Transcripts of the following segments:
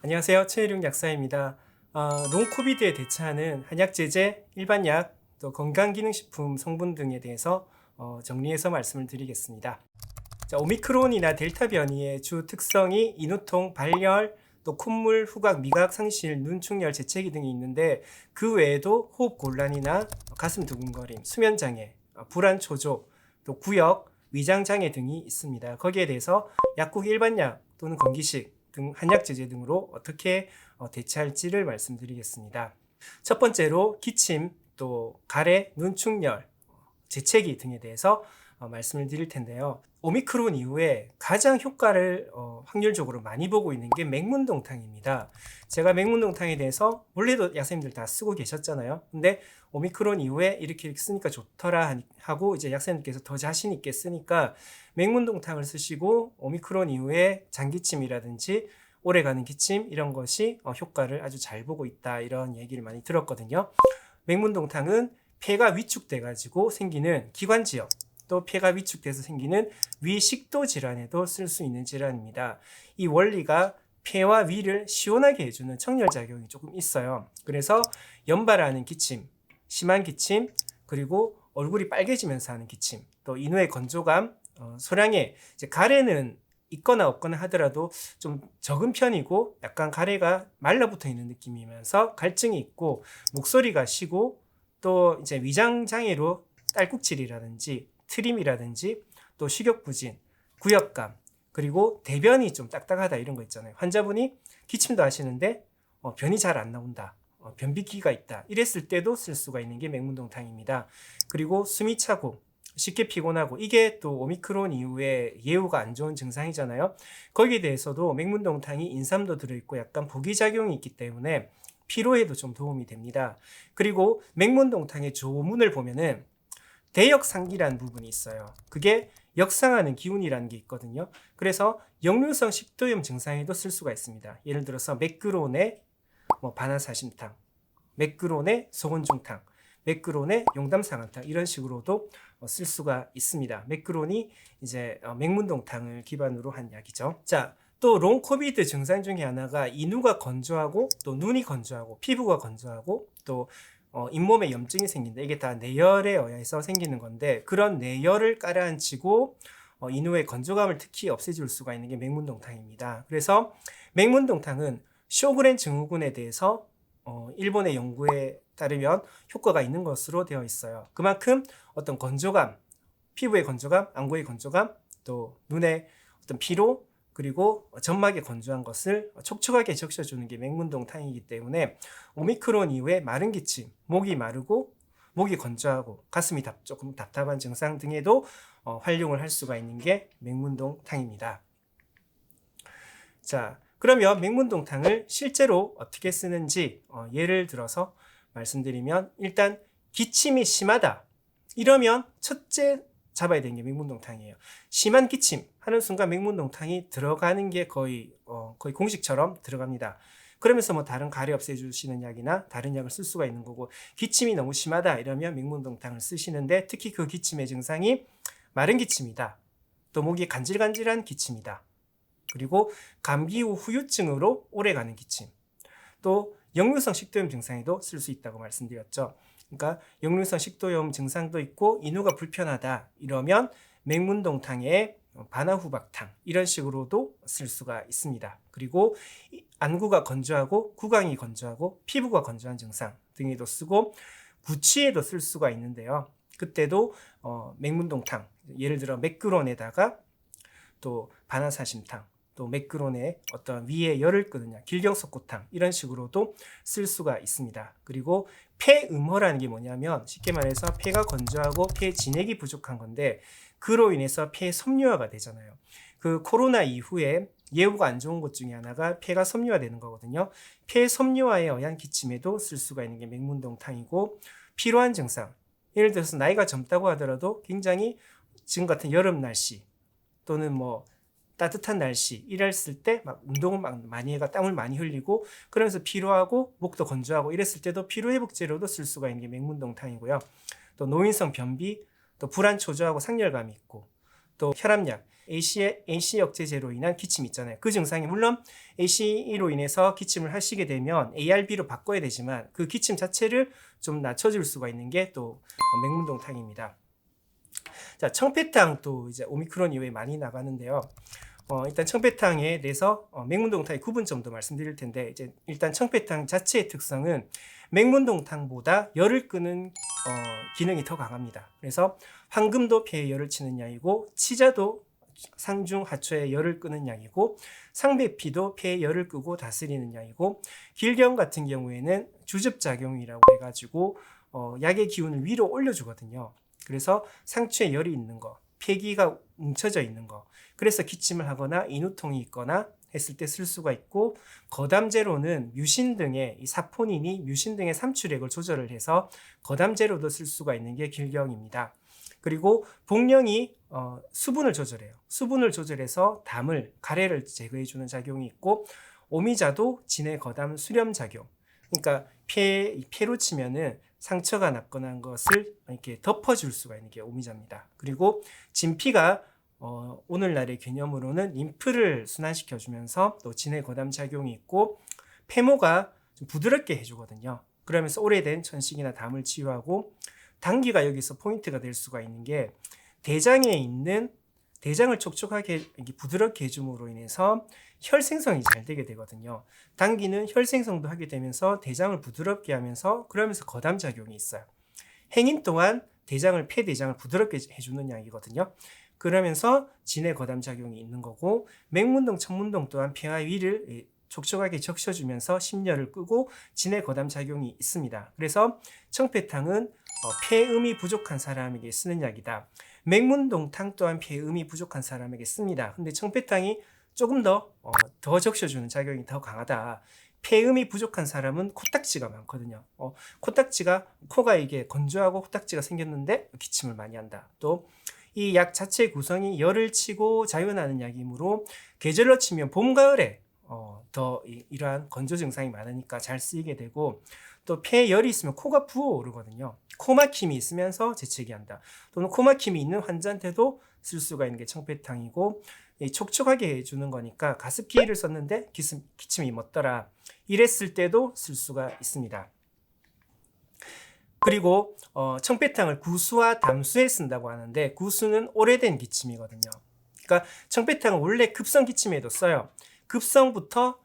안녕하세요. 최일용 약사입니다. 롱코비드에 대처하는 한약제제, 일반약, 또 건강기능식품 성분 등에 대해서 정리해서 말씀을 드리겠습니다. 자, 오미크론이나 델타 변이의 주 특성이 인후통, 발열, 또 콧물, 후각, 미각, 상실, 눈충혈, 재채기 등이 있는데 그 외에도 호흡 곤란이나 가슴 두근거림, 수면장애, 불안 초조, 또 구역, 위장장애 등이 있습니다. 거기에 대해서 약국 일반약 또는 건기식 등 한약제제 등으로 어떻게 대처할지를 말씀드리겠습니다. 첫 번째로 기침, 또 가래, 눈충혈, 재채기 등에 대해서 말씀을 드릴 텐데요. 오미크론 이후에 가장 효과를 확률적으로 많이 보고 있는 게 맹문동탕입니다. 제가 맹문동탕에 대해서 원래도 약사님들 다 쓰고 계셨잖아요. 근데 오미크론 이후에 이렇게 쓰니까 좋더라 하고 이제 약사님들께서 더 자신 있게 쓰니까 맹문동탕을 쓰시고 오미크론 이후에 장기침이라든지 오래가는 기침 이런 것이 효과를 아주 잘 보고 있다 이런 얘기를 많이 들었거든요. 맹문동탕은 폐가 위축돼 가지고 생기는 기관지염, 또 폐가 위축돼서 생기는 위식도 질환에도 쓸 수 있는 질환입니다. 이 원리가 폐와 위를 시원하게 해주는 청열작용이 조금 있어요. 그래서 연발하는 기침, 심한 기침, 그리고 얼굴이 빨개지면서 하는 기침, 또 인후의 건조감, 소량의 가래는 있거나 없거나 하더라도 좀 적은 편이고 약간 가래가 말라붙어 있는 느낌이면서 갈증이 있고 목소리가 쉬고 또 이제 위장 장애로 딸꾹질이라든지 트림이라든지 또 식욕부진, 구역감, 그리고 대변이 좀 딱딱하다 이런 거 있잖아요. 환자분이 기침도 하시는데 변이 잘 안 나온다. 변비기가 있다. 이랬을 때도 쓸 수가 있는 게 맹문동탕입니다. 그리고 숨이 차고 쉽게 피곤하고 이게 또 오미크론 이후에 예후가 안 좋은 증상이잖아요. 거기에 대해서도 맹문동탕이 인삼도 들어있고 약간 보기작용이 있기 때문에 피로에도 좀 도움이 됩니다. 그리고 맹문동탕의 조문을 보면은 대역상기라는 부분이 있어요. 그게 역상하는 기운이라는 게 있거든요. 그래서 역류성 식도염 증상에도 쓸 수가 있습니다. 예를 들어서 매끄론의 반화사심탕, 매끄론의 소곤중탕, 매끄론의 용담상한탕 이런 식으로도 쓸 수가 있습니다. 매끄론이 이제 맹문동탕을 기반으로 한 약이죠. 자, 또 롱코비드 증상 중에 하나가 인후가 건조하고 또 눈이 건조하고 피부가 건조하고 또 잇몸에 염증이 생긴다. 이게 다 내열에 의해서 생기는 건데 그런 내열을 깔아앉히고 인후의 건조감을 특히 없애줄 수가 있는 게 맹문동탕입니다. 그래서 맹문동탕은 쇼그렌 증후군에 대해서 일본의 연구에 따르면 효과가 있는 것으로 되어 있어요. 그만큼 어떤 건조감, 피부의 건조감, 안구의 건조감, 또 눈의 어떤 피로, 그리고 점막의 건조한 것을 촉촉하게 적셔주는 게 맹문동탕이기 때문에 오미크론 이후에 마른 기침, 목이 마르고 목이 건조하고 가슴이 조금 답답한 증상 등에도 활용을 할 수가 있는 게 맹문동탕입니다. 자, 그러면 맹문동탕을 실제로 어떻게 쓰는지 예를 들어서 말씀드리면 일단 기침이 심하다. 이러면 첫째 잡아야 되는 게 맹문동탕이에요. 심한 기침 하는 순간 맹문동탕이 들어가는 게 거의 공식처럼 들어갑니다. 그러면서 뭐 다른 가래 없애주시는 약이나 다른 약을 쓸 수가 있는 거고 기침이 너무 심하다 이러면 맹문동탕을 쓰시는데 특히 그 기침의 증상이 마른 기침이다. 또 목이 간질간질한 기침이다. 그리고 감기 후 후유증으로 오래가는 기침. 또 역류성 식도염 증상에도 쓸 수 있다고 말씀드렸죠. 그러니까 역류성 식도염 증상도 있고 인후가 불편하다 이러면 맹문동탕에 반화후박탕 이런 식으로도 쓸 수가 있습니다. 그리고 안구가 건조하고 구강이 건조하고 피부가 건조한 증상 등에도 쓰고 구취에도 쓸 수가 있는데요. 그때도 맹문동탕 예를 들어 매끄론에다가 또 반화사심탕 또 매끄론에 어떤 위에 열을 끄는 약, 길경석고탕 이런 식으로도 쓸 수가 있습니다. 그리고 폐음허라는 게 뭐냐면 쉽게 말해서 폐가 건조하고 폐 진액이 부족한 건데 그로 인해서 폐 섬유화가 되잖아요. 그 코로나 이후에 예후가 안 좋은 것 중에 하나가 폐가 섬유화되는 거거든요. 폐 섬유화에 의한 기침에도 쓸 수가 있는 게 맹문동탕이고 피로한 증상, 예를 들어서 나이가 젊다고 하더라도 굉장히 지금 같은 여름 날씨 또는 뭐 따뜻한 날씨 이랬을 때 막 운동을 막 많이 해가 땀을 많이 흘리고 그러면서 피로하고 목도 건조하고 이랬을 때도 피로회복제로도 쓸 수가 있는 게 맹문동탕이고요. 또 노인성 변비, 또 불안 초조하고 상열감이 있고 또 혈압약, AC 억제제로 인한 기침 있잖아요. 그 증상이 물론 ACE로 인해서 기침을 하시게 되면 ARB로 바꿔야 되지만 그 기침 자체를 좀 낮춰줄 수가 있는 게 또 맹문동탕입니다. 자, 청패탕 또 이제 오미크론 이후에 많이 나가는데요. 일단 청패탕에 대해서 맹문동탕의 구분점도 말씀드릴 텐데 이제 일단 청패탕 자체의 특성은 맹문동탕보다 열을 끄는 기능이 더 강합니다. 그래서 황금도 폐에 열을 치는 약이고 치자도 상중 하초에 열을 끄는 약이고 상배피도 폐에 열을 끄고 다스리는 약이고 길경 같은 경우에는 주접작용이라고 해가지고 약의 기운을 위로 올려주거든요. 그래서 상추에 열이 있는 거, 폐기가 뭉쳐져 있는 거, 그래서 기침을 하거나 인후통이 있거나 했을 때 쓸 수가 있고 거담제로는 뮤신 등의 이 사포닌이 뮤신 등의 삼출액을 조절을 해서 거담제로도 쓸 수가 있는 게 길경입니다. 그리고 복령이 수분을 조절해요. 수분을 조절해서 담을 가래를 제거해주는 작용이 있고 오미자도 진해 거담 수렴 작용. 그러니까 폐로 치면은 상처가 났거나 한 것을 이렇게 덮어줄 수가 있는 게 오미자입니다. 그리고 진피가 오늘날의 개념으로는 림프를 순환시켜주면서 또 진해 거담 작용이 있고 폐모가 좀 부드럽게 해주거든요. 그러면서 오래된 천식이나 담을 치유하고 당귀가 여기서 포인트가 될 수가 있는 게 대장에 있는 대장을 촉촉하게 부드럽게 해줌으로 인해서 혈생성이 잘 되게 되거든요. 당귀는 혈생성도 하게 되면서 대장을 부드럽게 하면서 그러면서 거담 작용이 있어요. 행인 또한 폐대장을 부드럽게 해주는 약이거든요. 그러면서 진해 거담 작용이 있는 거고 맹문동, 청문동 또한 폐와 위를 촉촉하게 적셔주면서 심열을 끄고 진해 거담 작용이 있습니다. 그래서 청패탕은 폐음이 부족한 사람에게 쓰는 약이다. 맹문동탕 또한 폐음이 부족한 사람에게 씁니다. 근데 청패탕이 조금 더 적셔주는 작용이 더 강하다. 폐음이 부족한 사람은 코딱지가 많거든요. 코가 이게 건조하고 코딱지가 생겼는데 기침을 많이 한다. 또 이 약 자체의 구성이 열을 치고 자연하는 약이므로 계절로 치면 봄, 가을에 더 이러한 건조 증상이 많으니까 잘 쓰이게 되고 또 폐에 열이 있으면 코가 부어오르거든요. 코막힘이 있으면서 재채기 한다. 또는 코막힘이 있는 환자한테도 쓸 수가 있는 게 청패탕이고 촉촉하게 해주는 거니까 가습기를 썼는데 기침이 멎더라. 이랬을 때도 쓸 수가 있습니다. 그리고 청패탕을 구수와 담수에 쓴다고 하는데 구수는 오래된 기침이거든요. 그러니까 청패탕은 원래 급성 기침에도 써요. 급성부터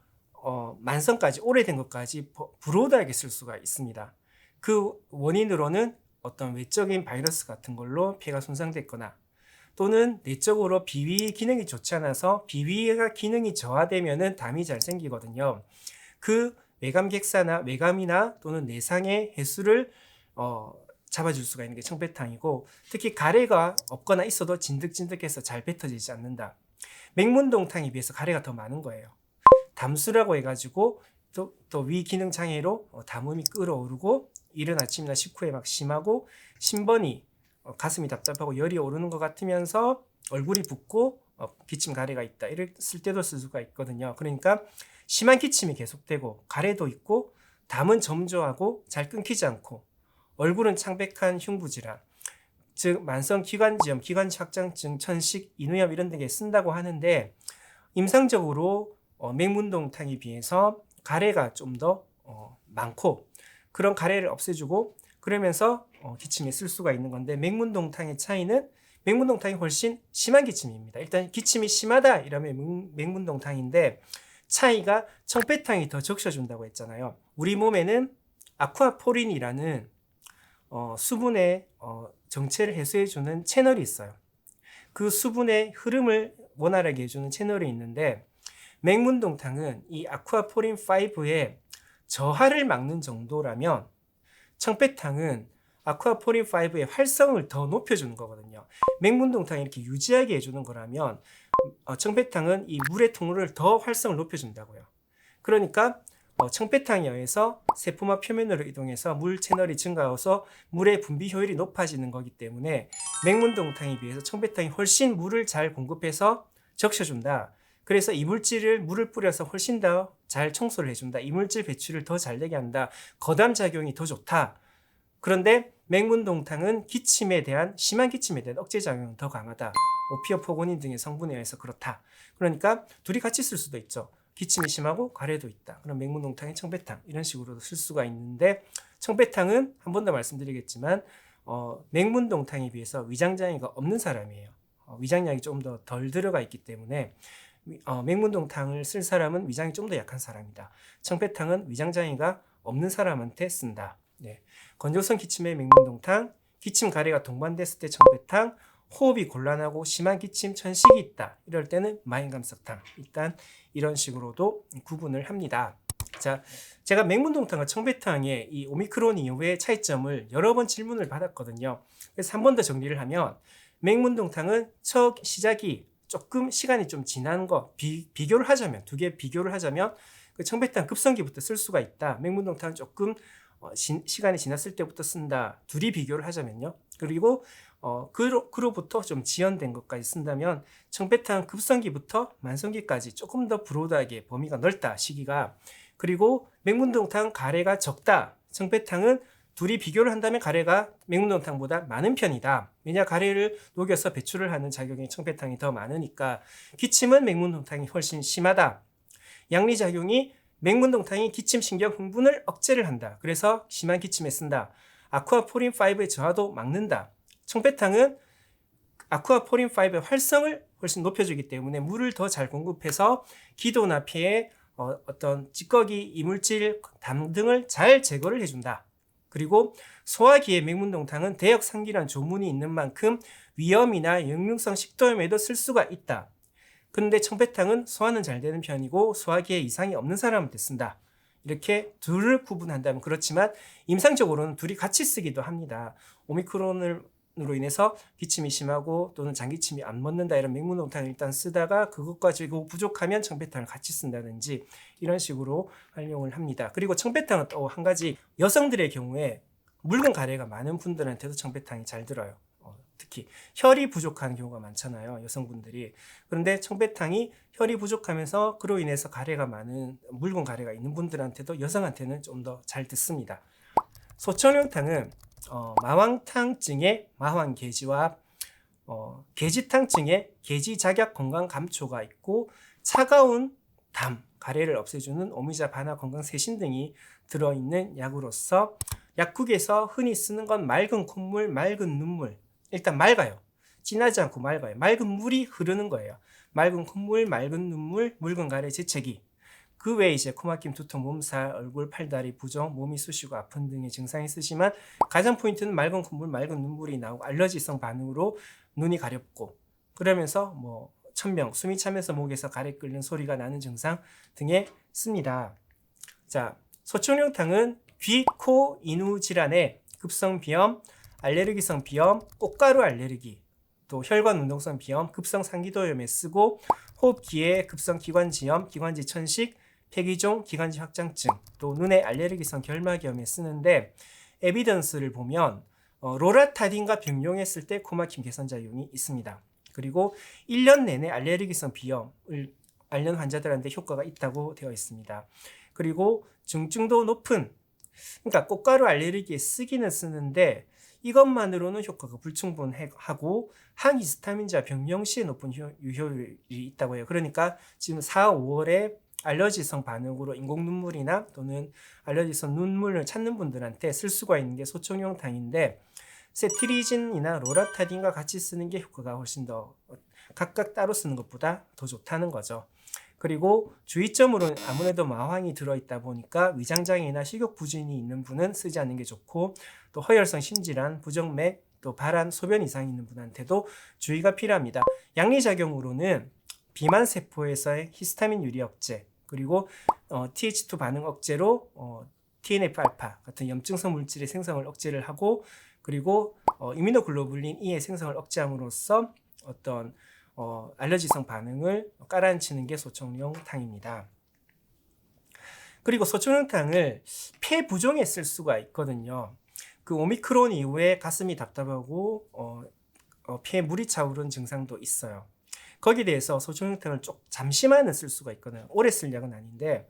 만성까지 오래된 것까지 브로드하게 쓸 수가 있습니다. 그 원인으로는 어떤 외적인 바이러스 같은 걸로 폐가 손상됐거나 또는 내적으로 비위 기능이 좋지 않아서 비위가 기능이 저하되면은 담이 잘 생기거든요. 그 외감객사나 외감이나 또는 내상의 해수를 잡아줄 수가 있는 게 청패탕이고 특히 가래가 없거나 있어도 진득진득해서 잘 뱉어지지 않는다. 맹문동탕에 비해서 가래가 더 많은 거예요. 담수라고 해가지고 또 위 기능 장애로 담음이 끓어오르고 이른 아침이나 식후에 막 심하고 신번이 가슴이 답답하고 열이 오르는 것 같으면서 얼굴이 붓고 기침 가래가 있다. 이랬을 때도 쓸 수가 있거든요. 그러니까 심한 기침이 계속되고 가래도 있고 담은 점조하고 잘 끊기지 않고 얼굴은 창백한 흉부질환, 즉 만성 기관지염, 기관지 확장증, 천식, 인후염 이런 데에 쓴다고 하는데 임상적으로 맹문동탕에 비해서 가래가 좀 더 많고 그런 가래를 없애주고 그러면서 기침에 쓸 수가 있는 건데 맹문동탕의 차이는 맹문동탕이 훨씬 심한 기침입니다. 일단 기침이 심하다 이러면 맹문동탕인데 차이가 청패탕이 더 적셔준다고 했잖아요. 우리 몸에는 아쿠아포린이라는 수분의 정체를 해소해주는 채널이 있어요. 그 수분의 흐름을 원활하게 해주는 채널이 있는데 맹문동탕은 이 아쿠아포린 5의 저하를 막는 정도라면 청패탕은 아쿠아포린 5의 활성을 더 높여주는 거거든요. 맹문동탕이 이렇게 유지하게 해주는 거라면 청패탕은 이 물의 통로를 더 활성을 높여준다고요. 그러니까 청패탕에 의해서 세포막 표면으로 이동해서 물 채널이 증가해서 물의 분비 효율이 높아지는 거기 때문에 맹문동탕에 비해서 청패탕이 훨씬 물을 잘 공급해서 적셔준다. 그래서 이물질을 물을 뿌려서 훨씬 더 잘 청소를 해준다. 이물질 배출을 더 잘 되게 한다. 거담 작용이 더 좋다. 그런데 맹문동탕은 심한 기침에 대한 억제 작용은 더 강하다. 오피어 포고닌 등의 성분에 의해서 그렇다. 그러니까 둘이 같이 쓸 수도 있죠. 기침이 심하고 가래도 있다. 그럼 맹문동탕이 청배탕 이런 식으로도 쓸 수가 있는데 청배탕은 한 번 더 말씀드리겠지만 맹문동탕에 비해서 위장장애가 없는 사람이에요. 위장량이 좀 더 덜 들어가 있기 때문에 맹문동탕을 쓸 사람은 위장이 좀 더 약한 사람이다. 청배탕은 위장장애가 없는 사람한테 쓴다. 네. 건조성 기침의 맹문동탕, 기침 가래가 동반됐을 때 청배탕, 호흡이 곤란하고 심한 기침, 천식이 있다. 이럴 때는 마인감석탕. 일단 이런 식으로도 구분을 합니다. 자, 제가 맹문동탕과 청배탕의 이 오미크론 이후의 차이점을 여러 번 질문을 받았거든요. 그래서 한 번 더 정리를 하면 맹문동탕은 첫 시작이 조금 시간이 좀 지난 거 비교를 하자면 두 개 비교를 하자면 그 청배탕 급성기부터 쓸 수가 있다. 맹문동탕은 조금 시간이 지났을 때부터 쓴다. 둘이 비교를 하자면요. 그리고 그로부터 좀 지연된 것까지 쓴다면 청배탕 급성기부터 만성기까지 조금 더 브로드하게 범위가 넓다. 시기가. 그리고 맹문동탕 가래가 적다. 청배탕은 둘이 비교를 한다면 가래가 맹문동탕보다 많은 편이다. 왜냐 가래를 녹여서 배출을 하는 작용이 청배탕이 더 많으니까. 기침은 맹문동탕이 훨씬 심하다. 양리작용이 맹문동탕이 기침신경 흥분을 억제를 한다. 그래서 심한 기침에 쓴다. 아쿠아포린5의 저하도 막는다. 청배탕은 아쿠아포린5의 활성을 훨씬 높여주기 때문에 물을 더 잘 공급해서 기도나 폐에 어떤 찌꺼기, 이물질, 담 등을 잘 제거를 해준다. 그리고 소화기의 맹문동탕은 대역상기란 조문이 있는 만큼 위염이나 역류성 식도염에도 쓸 수가 있다. 그런데 청배탕은 소화는 잘 되는 편이고 소화기에 이상이 없는 사람한테 쓴다. 이렇게 둘을 구분한다면 그렇지만 임상적으로는 둘이 같이 쓰기도 합니다. 오미크론으로 인해서 기침이 심하고 또는 장기침이 안 멎는다 이런 맹문동탕을 일단 쓰다가 그것과 지고 부족하면 청배탕을 같이 쓴다든지 이런 식으로 활용을 합니다. 그리고 청배탕은 또 한 가지 여성들의 경우에 묽은 가래가 많은 분들한테도 청배탕이 잘 들어요. 특히 혈이 부족한 경우가 많잖아요. 여성분들이. 그런데 청배탕이 혈이 부족하면서 그로 인해서 가래가 많은 묽은 가래가 있는 분들한테도 여성한테는 좀 더 잘 듣습니다. 소청룡탕은 마왕탕증의 마황계지와 계지탕증의 계지작약 건강 감초가 있고 차가운 담, 가래를 없애주는 오미자 바나 건강 세신 등이 들어있는 약으로서 약국에서 흔히 쓰는 건 맑은 콧물, 맑은 눈물. 일단 맑아요. 진하지 않고 맑아요. 맑은 물이 흐르는 거예요. 맑은 콧물, 맑은 눈물, 묽은 가래 재채기. 그 외에 이제 코막힘, 두통, 몸살, 얼굴, 팔다리, 부종, 몸이 쑤시고 아픈 등의 증상이 있으시면 가장 포인트는 맑은 콧물, 맑은 눈물이 나오고 알러지성 반응으로 눈이 가렵고 그러면서 천명, 숨이 차면서 목에서 가래 끓는 소리가 나는 증상 등에 씁니다. 자, 소청룡탕은 귀, 코, 인후 질환에 급성 비염, 알레르기성 비염, 꽃가루 알레르기, 또 혈관 운동성 비염, 급성 상기도염에 쓰고 호흡기에 급성 기관지염, 기관지 천식, 폐기종, 기관지 확장증, 또 눈의 알레르기성 결막염에 쓰는데 에비던스를 보면 로라타딘과 병용했을 때 코막힘 개선 작용이 있습니다. 그리고 1년 내내 알레르기성 비염을 앓는 환자들한테 효과가 있다고 되어 있습니다. 그리고 중증도 높은 그러니까 꽃가루 알레르기에 쓰기는 쓰는데 이것만으로는 효과가 불충분하고 항히스타민자 병명 시에 높은 유효율이 있다고 해요. 그러니까 지금 4, 5월에 알러지성 반응으로 인공 눈물이나 또는 알러지성 눈물을 찾는 분들한테 쓸 수가 있는 게 소청룡탕인데 세트리진이나 로라타딘과 같이 쓰는 게 효과가 훨씬 더 각각 따로 쓰는 것보다 더 좋다는 거죠. 그리고 주의점으로는 아무래도 마황이 들어있다 보니까 위장장애나 식욕부진이 있는 분은 쓰지 않는 게 좋고 또 허혈성 심질환, 부정맥, 또 발한, 소변 이상이 있는 분한테도 주의가 필요합니다. 양리작용으로는 비만세포에서의 히스타민 유리 억제 그리고 TH2 반응 억제로 TNF-알파 같은 염증성 물질의 생성을 억제를 하고 그리고 이뮤노글로불린 E의 생성을 억제함으로써 어떤 알러지성 반응을 깔아앉히는 게 소청룡탕입니다. 그리고 소청룡탕을 폐 부종에 쓸 수가 있거든요. 그 오미크론 이후에 가슴이 답답하고 폐에 물이 차오른 증상도 있어요. 거기에 대해서 소총영탕을 잠시만은 쓸 수가 있거든요. 오래 쓸 약은 아닌데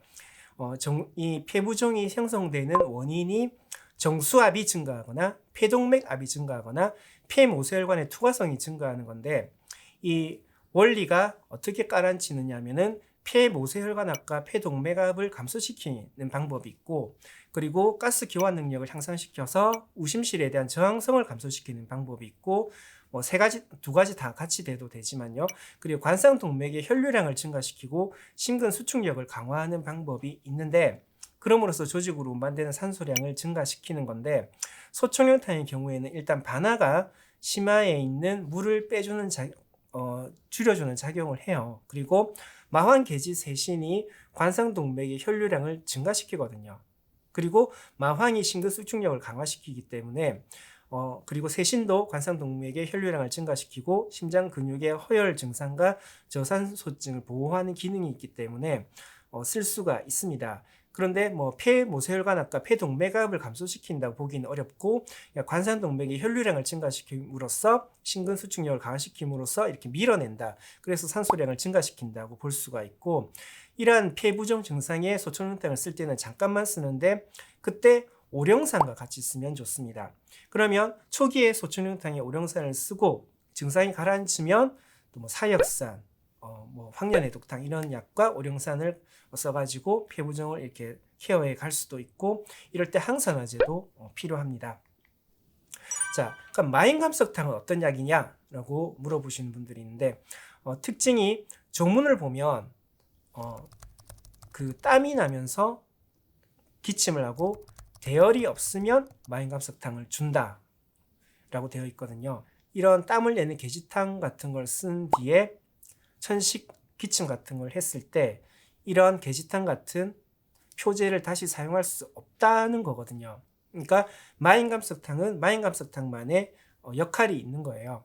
이 폐부종이 형성되는 원인이 정수압이 증가하거나 폐동맥압이 증가하거나 폐모세혈관의 투과성이 증가하는 건데, 이 원리가 어떻게 깔아앉히느냐 하면은 폐모세혈관압과 폐동맥압을 감소시키는 방법이 있고, 그리고 가스 교환 능력을 향상시켜서 우심실에 대한 저항성을 감소시키는 방법이 있고, 뭐 두 가지 다 같이 돼도 되지만요. 그리고 관상동맥의 혈류량을 증가시키고 심근 수축력을 강화하는 방법이 있는데, 그럼으로써 조직으로 운반되는 산소량을 증가시키는 건데, 소총영탕의 경우에는 일단 반화가 심화에 있는 물을 빼주는 줄여주는 작용을 해요. 그리고 마황계지 세신이 관상동맥의 혈류량을 증가시키거든요. 그리고 마황이 심근 수축력을 강화시키기 때문에 그리고 세신도 관상동맥의 혈류량을 증가시키고 심장 근육의 허열 증상과 저산소증을 보호하는 기능이 있기 때문에 쓸 수가 있습니다. 그런데 뭐 폐모세혈관압과 폐동맥압을 감소시킨다고 보기는 어렵고, 관상동맥의 혈류량을 증가시킴으로써 심근 수축력을 강화시킴으로써 이렇게 밀어낸다. 그래서 산소량을 증가시킨다고 볼 수가 있고, 이러한 폐부종 증상에 소총영탕을 쓸 때는 잠깐만 쓰는데 그때 오령산과 같이 쓰면 좋습니다. 그러면 초기에 소총영탕에 오령산을 쓰고 증상이 가라앉으면 또 뭐 사역산, 뭐 황련해독탕 이런 약과 오령산을 써가지고 폐부종을 이렇게 케어해 갈 수도 있고, 이럴 때 항산화제도 필요합니다. 자, 그럼 마인감석탕은 어떤 약이냐라고 물어보시는 분들이 있는데, 특징이 종문을 보면 그 땀이 나면서 기침을 하고 대열이 없으면 마인감석탕을 준다 라고 되어 있거든요. 이런 땀을 내는 계지탕 같은 걸 쓴 뒤에 천식 기침 같은 걸 했을 때 이런 계지탕 같은 표제를 다시 사용할 수 없다는 거거든요. 그러니까 마인감석탕은 마인감석탕만의 역할이 있는 거예요.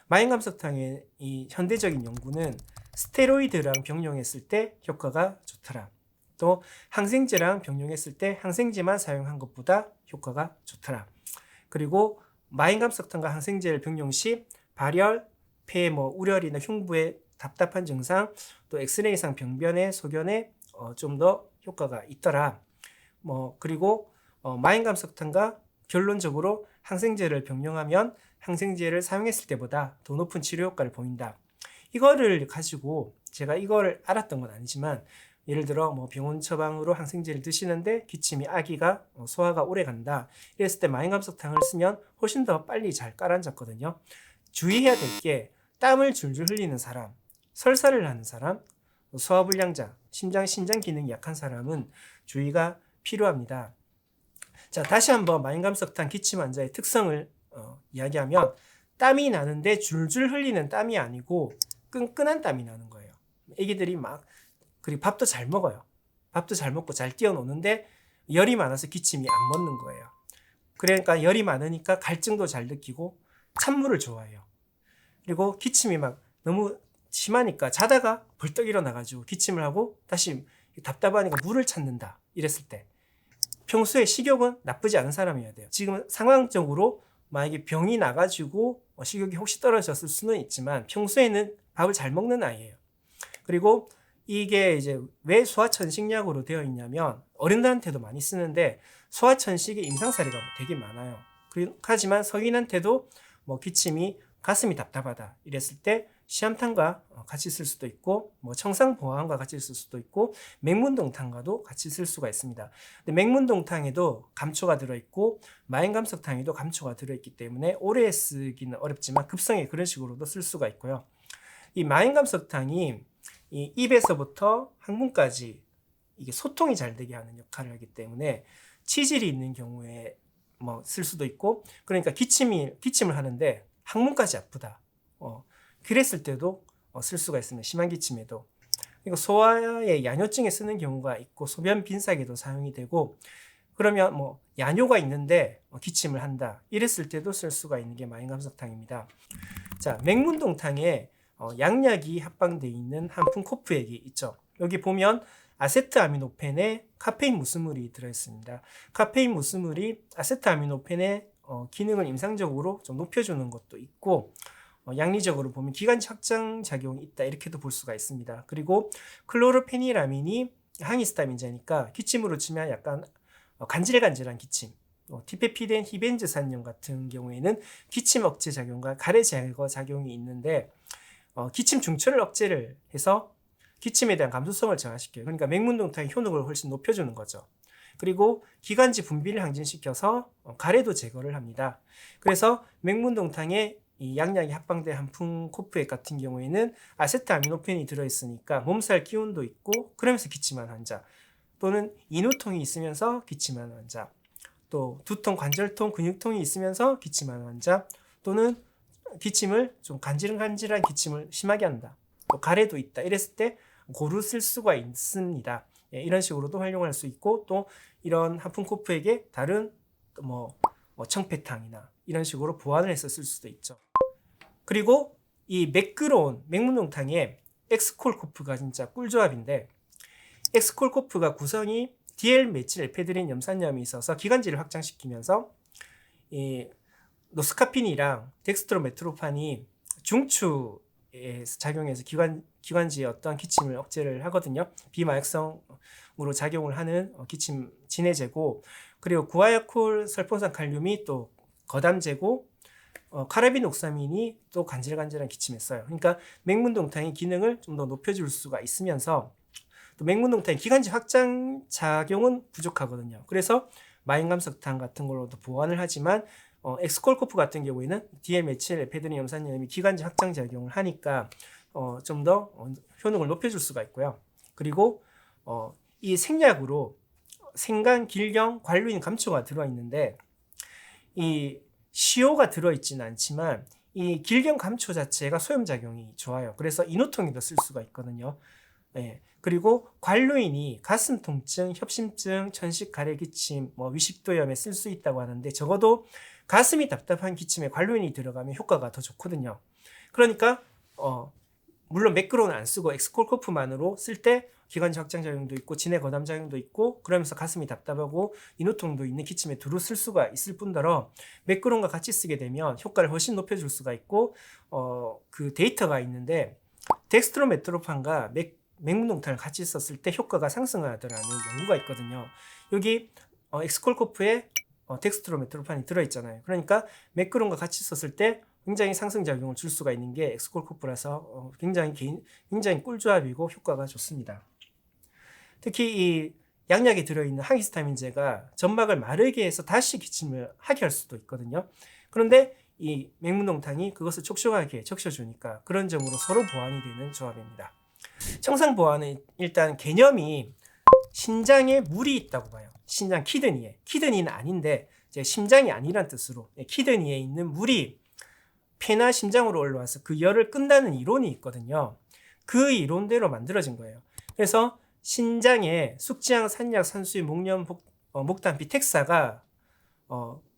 마인감석탕의 이 현대적인 연구는 스테로이드랑 병용했을 때 효과가 좋더라. 또 항생제랑 병용했을 때 항생제만 사용한 것보다 효과가 좋더라. 그리고 마인감석탕과 항생제를 병용 시 발열, 폐 우려이나 흉부의 답답한 증상, 또 엑스레이상 병변의 소견에 좀 더 효과가 있더라. 그리고 마인감석탕과 결론적으로 항생제를 병용하면 항생제를 사용했을 때보다 더 높은 치료 효과를 보인다. 이거를 가지고 제가 이거를 알았던 건 아니지만, 예를 들어 병원 처방으로 항생제를 드시는데 기침이 아기가 소화가 오래 간다. 이랬을 때 마인감석탕을 쓰면 훨씬 더 빨리 잘 깔아앉았거든요. 주의해야 될 게, 땀을 줄줄 흘리는 사람, 설사를 하는 사람, 소화불량자, 신장 기능이 약한 사람은 주의가 필요합니다. 자, 다시 한번 마인감석탕 기침 환자의 특성을 이야기하면, 땀이 나는데 줄줄 흘리는 땀이 아니고 끈끈한 땀이 나는 거예요. 애기들이 그리고 밥도 잘 먹어요. 밥도 잘 먹고 잘 뛰어노는데 열이 많아서 기침이 안 멎는 거예요. 그러니까 열이 많으니까 갈증도 잘 느끼고 찬물을 좋아해요. 그리고 기침이 너무 심하니까 자다가 벌떡 일어나가지고 기침을 하고 다시 답답하니까 물을 찾는다. 이랬을 때 평소에 식욕은 나쁘지 않은 사람이어야 돼요. 지금 상황적으로 만약에 병이 나가지고 식욕이 혹시 떨어졌을 수는 있지만 평소에는 밥을 잘 먹는 아이예요. 그리고 이게 이제 왜 소아천식약으로 되어 있냐면, 어른들한테도 많이 쓰는데 소아천식의 임상 사례가 되게 많아요. 하지만 성인한테도 기침이 가슴이 답답하다 이랬을 때 시암탕과 같이 쓸 수도 있고, 청상보암과 같이 쓸 수도 있고, 맹문동탕과도 같이 쓸 수가 있습니다. 근데 맹문동탕에도 감초가 들어있고 마인감석탕에도 감초가 들어있기 때문에 오래 쓰기는 어렵지만 급성에 그런 식으로도 쓸 수가 있고요. 이 마인감석탕이 이 입에서부터 항문까지 이게 소통이 잘 되게 하는 역할을 하기 때문에 치질이 있는 경우에 쓸 수도 있고, 그러니까 기침을 하는데 항문까지 아프다. 그랬을 때도 쓸 수가 있습니다. 심한 기침에도. 그리고 소아의 야뇨증에 쓰는 경우가 있고, 소변 빈삭에도 사용이 되고, 그러면 야뇨가 있는데 기침을 한다. 이랬을 때도 쓸 수가 있는 게 마인감석탕입니다. 자, 맹문동탕에 양약이 합방되어 있는 한풍 코프액이 있죠. 여기 보면 아세트아미노펜에 카페인 무스물이 들어있습니다. 카페인 무스물이 아세트아미노펜의 기능을 임상적으로 좀 높여주는 것도 있고, 양리적으로 보면 기관지 확장 작용이 있다 이렇게도 볼 수가 있습니다. 그리고 클로르페니라민이 항히스타민제니까 기침으로 치면 약간 간질간질한 기침, 디페피덴 히벤즈산염 같은 경우에는 기침 억제 작용과 가래 제거 작용이 있는데 기침 중추를 억제를 해서 기침에 대한 감수성을 저하시켜요. 그러니까 맹문동탕의 효능을 훨씬 높여주는 거죠. 그리고 기관지 분비를 항진시켜서 가래도 제거를 합니다. 그래서 맹문동탕의 이 양약이 합방된 한풍 코프액 같은 경우에는 아세트아미노펜이 들어있으니까 몸살 기운도 있고 그러면서 기침한 환자, 또는 인후통이 있으면서 기침한 환자, 또 두통, 관절통, 근육통이 있으면서 기침하는 환자, 또는 기침을 좀 간질간질한 기침을 심하게 한다, 또 가래도 있다 이랬을 때 고루 쓸 수가 있습니다. 이런 식으로도 활용할 수 있고, 또 이런 하품 코프에게 다른 청패탕이나 이런 식으로 보완을 해서 쓸 수도 있죠. 그리고 이 매끄러운 맹문동탕의 엑스콜코프가 진짜 꿀조합인데, 엑스콜코프가 구성이 DL-메틸에페드린 염산염이 있어서 기관지를 확장시키면서 이 노스카핀이랑 덱스트로메트로판이 중추에 작용해서 기관지의 어떤 기침을 억제를 하거든요. 비마약성으로 작용을 하는 기침 진해제고, 그리고 구아야콜 설폰산 칼륨이 또 거담제고, 카라빈 옥사민이 또 간질간질한 기침에 써요. 그러니까 맹문동탕의 기능을 좀 더 높여줄 수가 있으면서, 또 맹문동탕의 기관지 확장 작용은 부족하거든요. 그래서 마인감석탕 같은 걸로도 보완을 하지만 엑스콜코프 같은 경우에는 DL-메틸에페드린 염산염이 기관지 확장 작용을 하니까 좀 더 효능을 높여줄 수가 있고요. 그리고 이 생약으로 생간, 길경, 관루인, 감초가 들어있는데, 이 시오가 들어있지는 않지만 이 길경 감초 자체가 소염작용이 좋아요. 그래서 인후통에도 쓸 수가 있거든요. 그리고 관루인이 가슴 통증, 협심증, 천식, 가래 기침, 위식도염에 쓸 수 있다고 하는데, 적어도 가슴이 답답한 기침에 관루인이 들어가면 효과가 더 좋거든요. 그러니까 물론 매끄러운 안 쓰고 엑스콜코프만으로 쓸 때 기관지 확장 작용도 있고 진해 거담 작용도 있고 그러면서 가슴이 답답하고 인후통도 있는 기침에 두루 쓸 수가 있을 뿐더러 매끄러운과 같이 쓰게 되면 효과를 훨씬 높여줄 수가 있고, 그 데이터가 있는데 덱스트로메트로판과 맹문동탕을 같이 썼을 때 효과가 상승하더라는 연구가 있거든요. 여기 엑스콜코프에 덱스트로메트로판이 들어있잖아요. 그러니까 매끄러운과 같이 썼을 때 굉장히 상승작용을 줄 수가 있는 게 엑스콜코프라서 굉장히 꿀조합이고 효과가 좋습니다. 특히 이 양약에 들어있는 항히스타민제가 점막을 마르게 해서 다시 기침을 하게 할 수도 있거든요. 그런데 이 맹문동탕이 그것을 촉촉하게 적셔주니까 그런 점으로 서로 보완이 되는 조합입니다. 청상보완은 일단 개념이 신장에 물이 있다고 봐요. 신장 키드니는 아닌데 이제 심장이 아니란 뜻으로 키드니에 있는 물이 폐나 심장으로 올라와서 그 열을 끈다는 이론이 있거든요. 그 이론대로 만들어진 거예요. 그래서 신장에 숙지향, 산약, 산수유, 목련, 목단피, 텍사가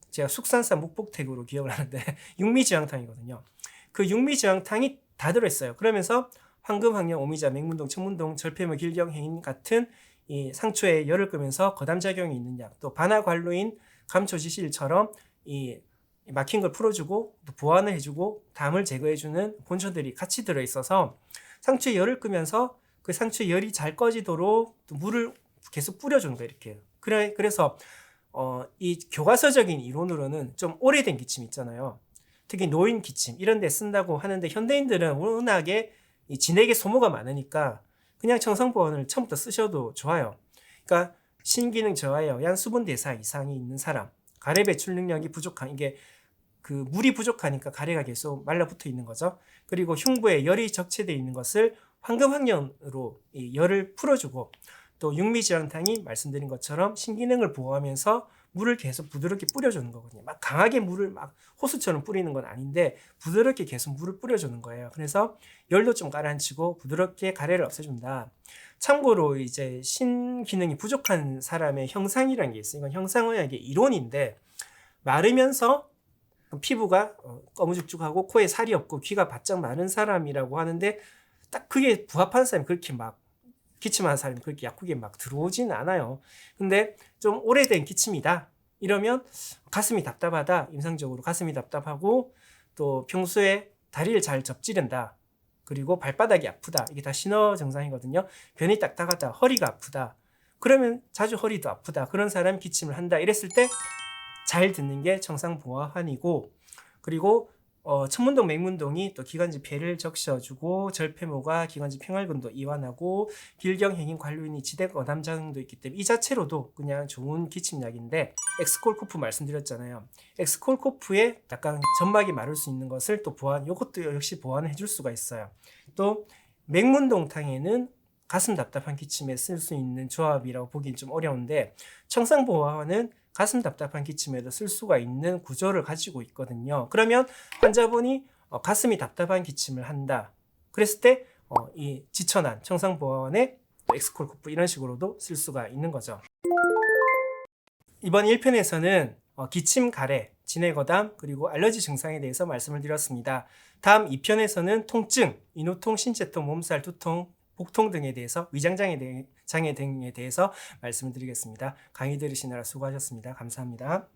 제가 숙산사 묵복택으로 기억을 하는데 육미지황탕이거든요. 그 육미지황탕이 다 들어있어요. 그러면서 황금, 황령, 오미자, 맹문동, 청문동, 절폐물, 길경, 해인 같은 이 상초에 열을 끄면서 거담작용이 있는 약, 또 반화관루인, 감초지실처럼 이 막힌 걸 풀어주고 또 보완을 해주고 담을 제거해주는 본초들이 같이 들어있어서 상추에 열을 끄면서 그 상추에 열이 잘 꺼지도록 또 물을 계속 뿌려주는 거예요. 이렇게. 그래서 이 교과서적인 이론으로는 좀 오래된 기침 있잖아요. 특히 노인 기침 이런 데 쓴다고 하는데, 현대인들은 워낙에 이 진액의 소모가 많으니까 그냥 청성보원을 처음부터 쓰셔도 좋아요. 그러니까 신기능 저하에 의한 수분 대사 이상이 있는 사람, 가래 배출 능력이 부족한, 이게 그 물이 부족하니까 가래가 계속 말라붙어 있는 거죠. 그리고 흉부에 열이 적체되어 있는 것을 황금황령으로 이 열을 풀어주고, 또 육미지황탕이 말씀드린 것처럼 신기능을 보호하면서 물을 계속 부드럽게 뿌려주는 거거든요. 막 강하게 물을 막 호수처럼 뿌리는 건 아닌데 부드럽게 계속 물을 뿌려주는 거예요. 그래서 열도 좀 가라앉히고 부드럽게 가래를 없애준다. 참고로 이제 신기능이 부족한 사람의 형상이라는 게 있어요. 이건 형상의학의 이론인데, 마르면서 피부가 꺼무죽죽하고 코에 살이 없고 귀가 바짝 마른 사람이라고 하는데, 딱 그게 부합하는 사람이 그렇게 막 기침하는 사람이 그렇게 약국에 막 들어오진 않아요. 근데 좀 오래된 기침이다 이러면 가슴이 답답하다, 임상적으로 가슴이 답답하고 또 평소에 다리를 잘 접지른다. 그리고 발바닥이 아프다. 이게 다 신호 증상이거든요. 변이 딱딱하다. 허리가 아프다. 그러면 자주 허리도 아프다. 그런 사람이 기침을 한다. 이랬을 때 잘 듣는 게 청상보아환이고, 그리고 천문동 맹문동이 또 기관지 폐를 적셔주고 절폐모가 기관지 평활근도 이완하고 길경행인 관류인이 지대 어담작용도 있기 때문에 이 자체로도 그냥 좋은 기침약인데, 엑스콜코프 말씀드렸잖아요. 엑스콜코프에 약간 점막이 마를 수 있는 것을 또 이것도 역시 보완을 해줄 수가 있어요. 또 맹문동탕에는 가슴 답답한 기침에 쓸 수 있는 조합이라고 보기엔 좀 어려운데, 청상보아환은 가슴 답답한 기침에도 쓸 수가 있는 구조를 가지고 있거든요. 그러면 환자분이 가슴이 답답한 기침을 한다. 그랬을 때 이 지천환, 청상보아환에 엑스콜코프 이런 식으로도 쓸 수가 있는 거죠. 이번 1편에서는 기침, 가래, 진해거담, 그리고 알러지 증상에 대해서 말씀을 드렸습니다. 다음 2편에서는 통증, 인후통, 신체통, 몸살, 두통, 복통 등에 대해서, 위장장애 장애 등에 대해서 말씀을 드리겠습니다. 강의 들으시느라 수고하셨습니다. 감사합니다.